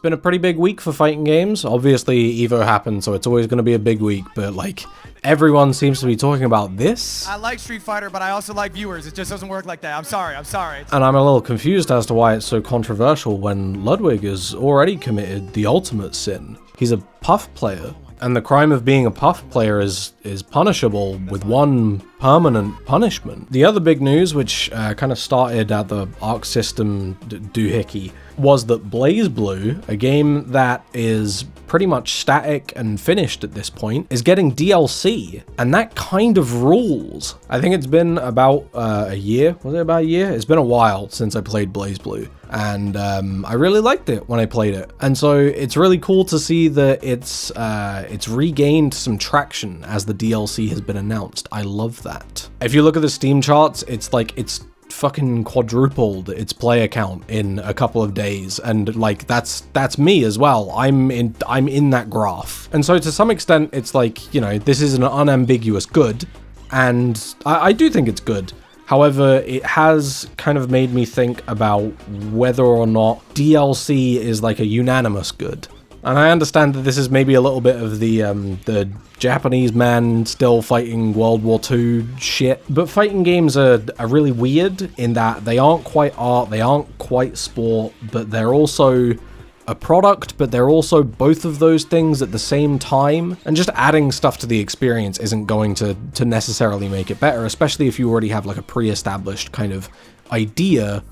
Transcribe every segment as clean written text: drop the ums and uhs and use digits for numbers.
been a pretty big week for fighting games. Obviously, EVO happened, so it's always going to be a big week, but like, everyone seems to be talking about this. I like Street Fighter, but I also like viewers. It just doesn't work like that. I'm sorry. And I'm a little confused as to why it's so controversial when Ludwig has already committed the ultimate sin. He's a Puff player. And the crime of being a Puff player is punishable with one permanent punishment. The other big news, which kind of started at the Arc System doohickey, was that BlazBlue, a game that is pretty much static and finished at this point, is getting DLC, and that kind of rules. I think it's been about a year. Was it about a year? It's been a while since I played BlazBlue, and I really liked it when I played it. And so it's really cool to see that it's regained some traction as the DLC has been announced. I love that. If you look at the Steam charts, it's fucking quadrupled its player count in a couple of days, and like that's me as well. I'm in that graph. And so to some extent it's like, you know, this is an unambiguous good, and I do think it's good. However, it has kind of made me think about whether or not DLC is like a unanimous good. And I understand that this is maybe a little bit of the Japanese man still fighting World War II shit, but fighting games are really weird in that they aren't quite art, they aren't quite sport, but they're also a product, but they're also both of those things at the same time. And just adding stuff to the experience isn't going to necessarily make it better, especially if you already have like a pre-established kind of idea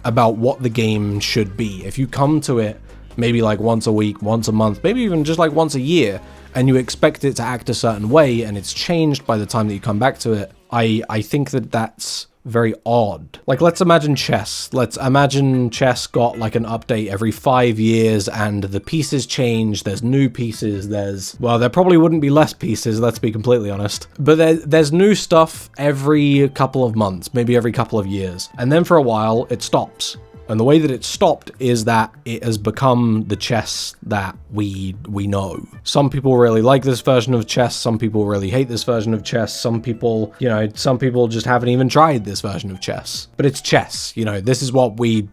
about what the game should be. If you come to it maybe like once a week, once a month, maybe even just like once a year, and you expect it to act a certain way and it's changed by the time that you come back to it, I think that that's very odd. Like, let's imagine chess. Let's imagine chess got like an update every 5 years and the pieces change, there's new pieces, well, there probably wouldn't be less pieces, let's be completely honest. But there's new stuff every couple of months, maybe every couple of years. And then for a while, it stops. And the way that it stopped is that it has become the chess that we know. Some people really like this version of chess, some people really hate this version of chess, some people just haven't even tried this version of chess. But it's chess, you know, this is what we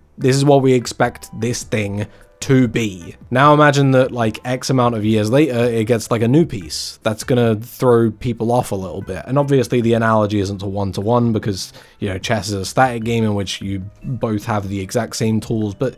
expect this thing to be. Now imagine that like X amount of years later, it gets like a new piece. That's gonna throw people off a little bit. And obviously the analogy isn't a one-to-one because, you know, chess is a static game in which you both have the exact same tools, but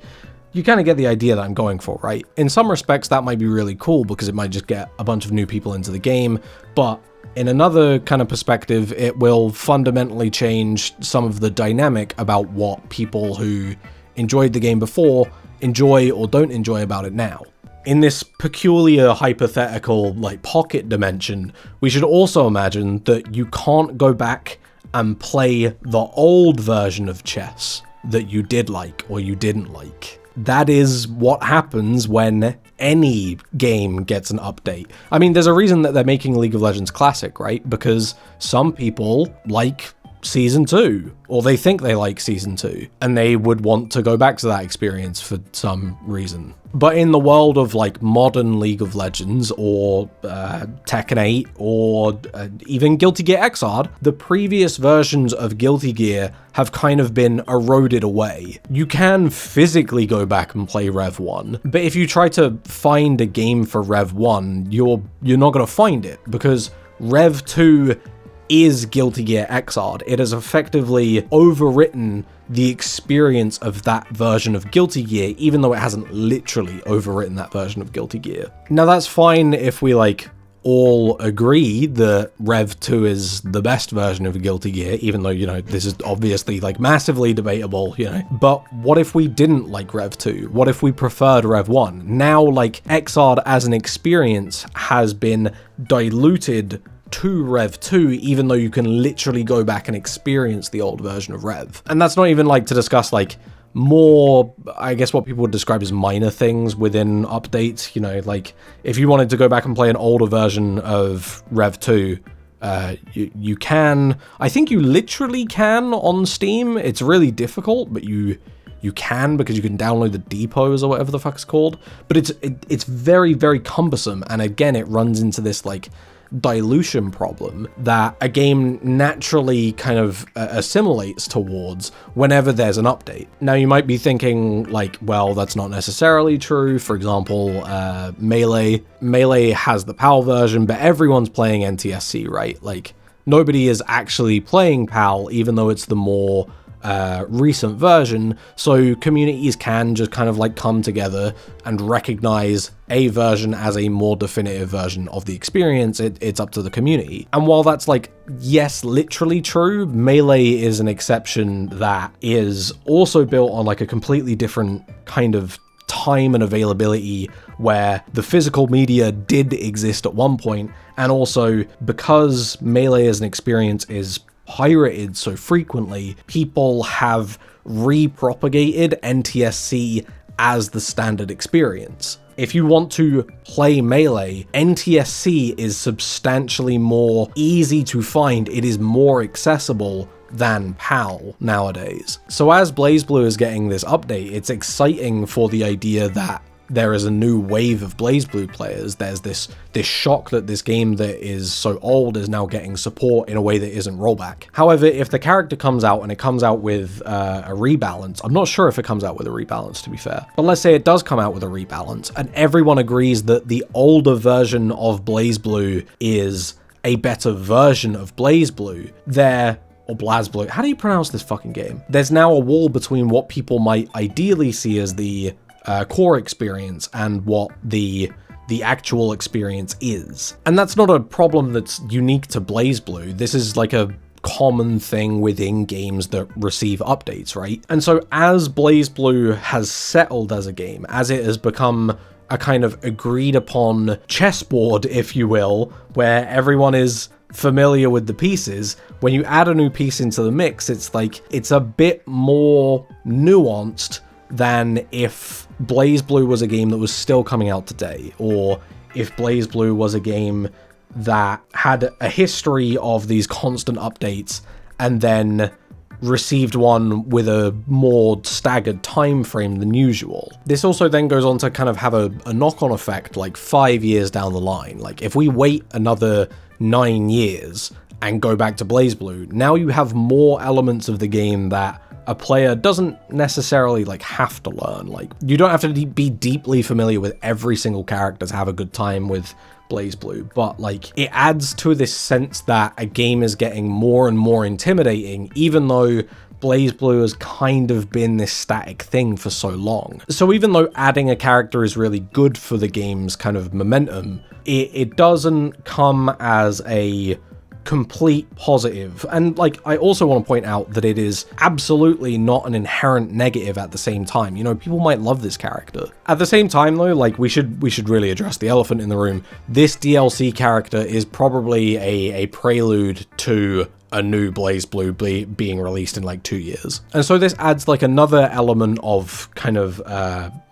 you kind of get the idea that I'm going for, right? In some respects, that might be really cool because it might just get a bunch of new people into the game, but in another kind of perspective, it will fundamentally change some of the dynamic about what people who enjoyed the game before enjoy or don't enjoy about it now. In this peculiar hypothetical like pocket dimension, we should also imagine that you can't go back and play the old version of chess that you did like or you didn't like. That is what happens when any game gets an update. I mean, there's a reason that they're making League of Legends Classic, right? Because some people like Season 2, or they think they like Season 2, and they would want to go back to that experience for some reason. But in the world of like modern League of Legends, or Tekken 8, or even Guilty Gear Xrd, the previous versions of Guilty Gear have kind of been eroded away. You can physically go back and play Rev 1, but if you try to find a game for Rev 1, you're not going to find it, because Rev 2 is Guilty Gear Xrd. It has effectively overwritten the experience of that version of Guilty Gear, even though it hasn't literally overwritten that version of Guilty Gear. Now that's fine if we like all agree that Rev 2 is the best version of Guilty Gear, even though, you know, this is obviously like massively debatable, you know. But what if we didn't like Rev 2? What if we preferred Rev 1? Now, like, Xrd as an experience has been diluted to Rev 2, even though you can literally go back and experience the old version of Rev. And that's not even like to discuss like more, I guess, what people would describe as minor things within updates. You know, like if you wanted to go back and play an older version of Rev 2, you can. I think you literally can on Steam. It's really difficult, but you can, because you can download the depots or whatever the fuck it's called. But it's very, very cumbersome, and again, it runs into this like dilution problem that a game naturally kind of assimilates towards whenever there's an update. Now you might be thinking like, well, that's not necessarily true. For example, Melee has the PAL version, but everyone's playing NTSC, right? Like nobody is actually playing PAL, even though it's the more recent version, so communities can just kind of like come together and recognize a version as a more definitive version of the experience. It's up to the community. And while that's like, yes, literally true, Melee is an exception that is also built on like a completely different kind of time and availability, where the physical media did exist at one point, and also because Melee as an experience is pirated so frequently, people have repropagated NTSC as the standard experience. If you want to play Melee, NTSC is substantially more easy to find. It is more accessible than PAL nowadays. So as BlazBlue is getting this update, it's exciting for the idea that there is a new wave of BlazBlue players. There's this shock that this game that is so old is now getting support in a way that isn't rollback. However, if the character comes out and it comes out with a rebalance, I'm not sure if it comes out with a rebalance, to be fair, but let's say it does come out with a rebalance and everyone agrees that the older version of BlazBlue is a better version of BlazBlue, or BlazBlue, how do you pronounce this fucking game? There's now a wall between what people might ideally see as the core experience and what the actual experience is. And that's not a problem that's unique to BlazBlue. This is like a common thing within games that receive updates, right? And so as BlazBlue has settled as a game, as it has become a kind of agreed upon chessboard, if you will, where everyone is familiar with the pieces, when you add a new piece into the mix, it's like, it's a bit more nuanced than if BlazBlue was a game that was still coming out today, or if BlazBlue was a game that had a history of these constant updates and then received one with a more staggered time frame than usual. This also then goes on to kind of have a knock-on effect like 5 years down the line. Like if we wait another 9 years and go back to BlazBlue, now you have more elements of the game that a player doesn't necessarily like have to learn. Like you don't have to be deeply familiar with every single character to have a good time with BlazBlue, but like it adds to this sense that a game is getting more and more intimidating, even though BlazBlue has kind of been this static thing for so long. So even though adding a character is really good for the game's kind of momentum, it doesn't come as a complete positive. And like I also want to point out that it is absolutely not an inherent negative at the same time. You know, people might love this character. At the same time though, like we should really address the elephant in the room. This DLC character is probably a prelude to a new BlazBlue being released in like 2 years. And so this adds like another element of kind of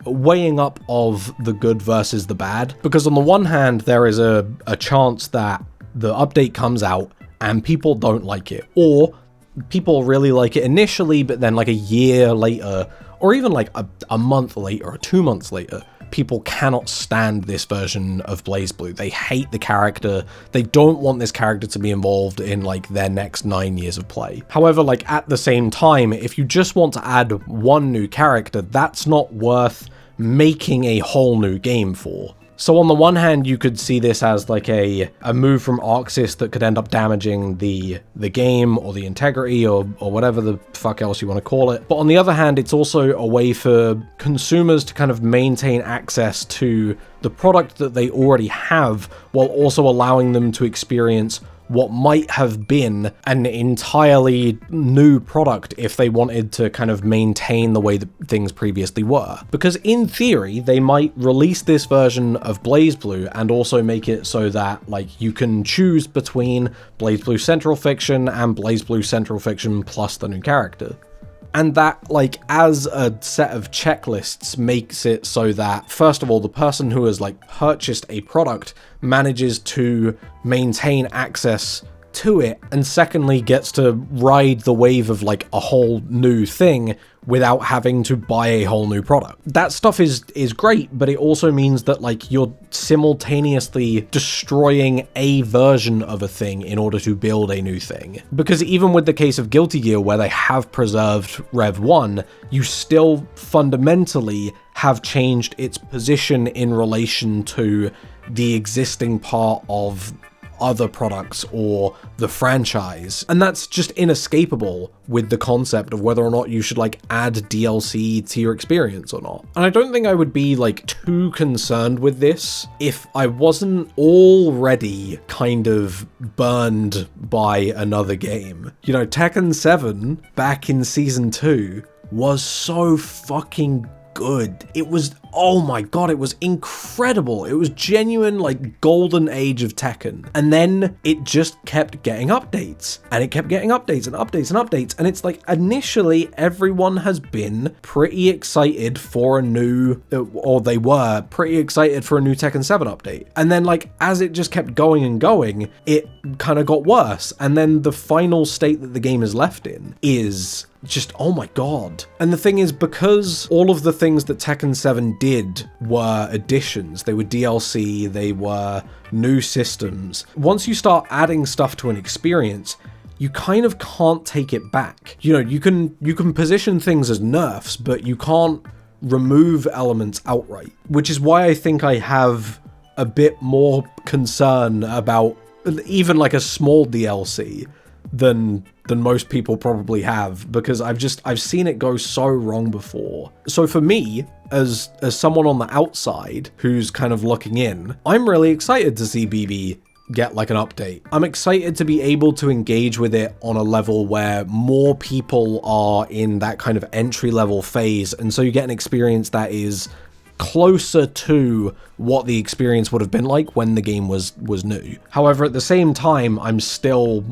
weighing up of the good versus the bad, because on the one hand there is a chance that the update comes out and people don't like it, or people really like it initially, but then like a year later, or even like a month later or 2 months later, people cannot stand this version of BlazBlue. They hate the character. They don't want this character to be involved in like their next 9 years of play. However, like at the same time, if you just want to add one new character, that's not worth making a whole new game for. So on the one hand, you could see this as like a move from Arxis that could end up damaging the game or the integrity or whatever the fuck else you want to call it. But on the other hand, it's also a way for consumers to kind of maintain access to the product that they already have, while also allowing them to experience what might have been an entirely new product if they wanted to kind of maintain the way that things previously were. Because in theory, they might release this version of BlazBlue and also make it so that like you can choose between BlazBlue Central Fiction and BlazBlue Central Fiction plus the new character. And that, like, as a set of checklists makes it so that, first of all, the person who has, like, purchased a product manages to maintain access to it, and secondly, gets to ride the wave of, like, a whole new thing without having to buy a whole new product. That stuff is great, but it also means that like you're simultaneously destroying a version of a thing in order to build a new thing. Because even with the case of Guilty Gear, where they have preserved Rev 1, you still fundamentally have changed its position in relation to the existing part of other products or the franchise. And that's just inescapable with the concept of whether or not you should like add DLC to your experience or not. And I don't think I would be like too concerned with this if I wasn't already kind of burned by another game. You know, Tekken 7 back in season 2 was so fucking good. It was, oh my god, it was incredible. It was genuine like golden age of Tekken. And then it just kept getting updates, and it kept getting updates and updates and updates. And it's like initially everyone has been pretty excited for a new, or they were pretty excited for a new Tekken 7 update. And then like as it just kept going and going, it kind of got worse. And then the final state that the game is left in is just, oh my god. And the thing is, because all of the things that Tekken 7 did were additions, they were DLC, they were new systems. Once you start adding stuff to an experience, you kind of can't take it back. You know, you can position things as nerfs, but you can't remove elements outright, which is why I think I have a bit more concern about even like a small DLC than most people probably have, because I've seen it go so wrong before. So for me, as someone on the outside who's kind of looking in, I'm really excited to see BB get like an update. I'm excited to be able to engage with it on a level where more people are in that kind of entry level phase, and so you get an experience that is closer to what the experience would have been like when the game was new. However, at the same time, I'm still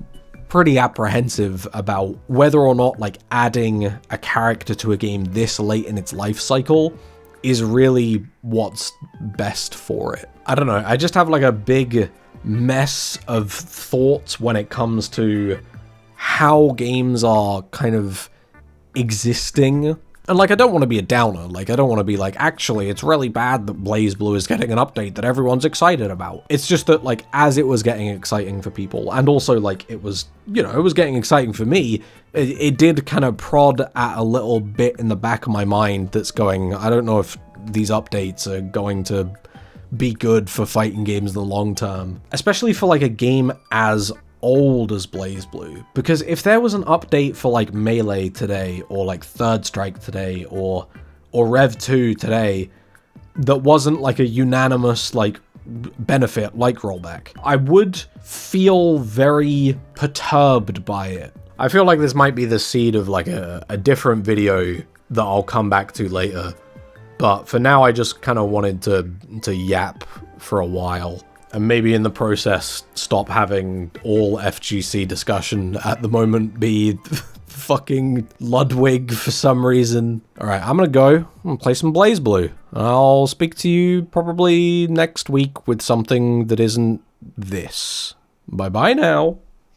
pretty apprehensive about whether or not like adding a character to a game this late in its life cycle is really what's best for it. I don't know, I just have like a big mess of thoughts when it comes to how games are kind of existing. And like, I don't want to be a downer. Like, I don't want to be like, actually, it's really bad that BlazBlue is getting an update that everyone's excited about. It's just that, like, as it was getting exciting for people, and also, like, it was, you know, it was getting exciting for me, it did kind of prod at a little bit in the back of my mind that's going, I don't know if these updates are going to be good for fighting games in the long term. Especially for, like, a game as old as BlazBlue, because if there was an update for like Melee today, or like Third Strike today, or Rev 2 today, that wasn't like a unanimous like benefit like rollback, I would feel very perturbed by it. I feel like this might be the seed of like a different video that I'll come back to later, but for now I just kind of wanted to yap for a while. And maybe in the process, stop having all FGC discussion at the moment be fucking Ludwig for some reason. Alright, I'm gonna play some BlazBlue. I'll speak to you probably next week with something that isn't this. Bye bye now.